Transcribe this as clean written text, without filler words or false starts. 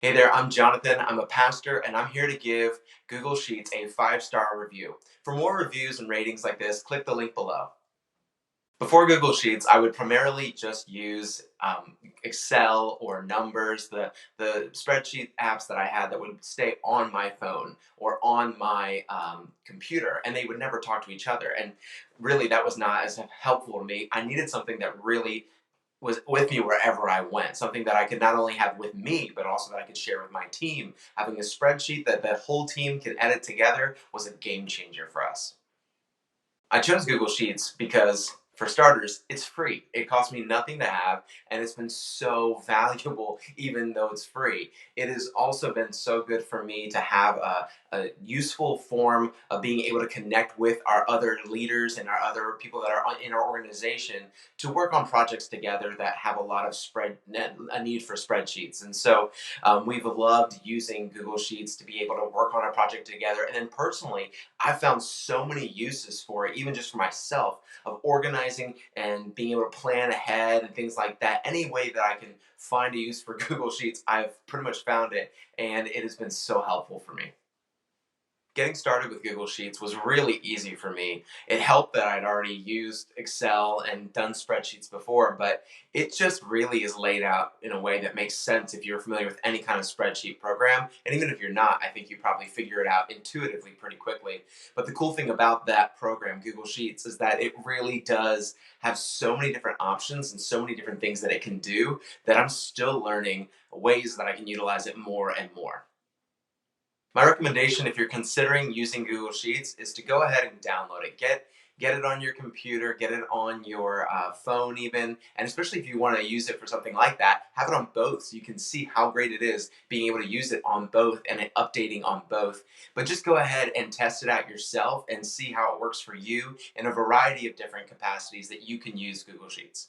Hey there, I'm Jonathan. I'm a pastor, and I'm here to give Google Sheets a 5-star review. For more reviews and ratings like this, click the link below. Before Google Sheets, I would primarily just use Excel or Numbers, the spreadsheet apps that I had that would stay on my phone or on my computer, and they would never talk to each other. And really, that was not as helpful to me. I needed something that really was with me wherever I went. Something that I could not only have with me, but also that I could share with my team. Having a spreadsheet that the whole team can edit together was a game changer for us. I chose Google Sheets because, for starters, it's free. It cost me nothing to have, and it's been so valuable, even though it's free. It has also been so good for me to have a useful form of being able to connect with our other leaders and our other people that are in our organization to work on projects together that have a lot of a need for spreadsheets. And so we've loved using Google Sheets to be able to work on a project together. And then personally, I found so many uses for it, even just for myself, of organizing and being able to plan ahead and things like that. Any way that I can find a use for Google Sheets, I've pretty much found it, and it has been so helpful for me. Getting started with Google Sheets was really easy for me. It helped that I'd already used Excel and done spreadsheets before, but it just really is laid out in a way that makes sense if you're familiar with any kind of spreadsheet program. And even if you're not, I think you probably figure it out intuitively pretty quickly. But the cool thing about that program, Google Sheets, is that it really does have so many different options and so many different things that it can do that I'm still learning ways that I can utilize it more and more. My recommendation, if you're considering using Google Sheets, is to go ahead and download it. Get it on your computer, get it on your phone even, and especially if you want to use it for something like that, have it on both so you can see how great it is being able to use it on both and it updating on both. But just go ahead and test it out yourself and see how it works for you in a variety of different capacities that you can use Google Sheets.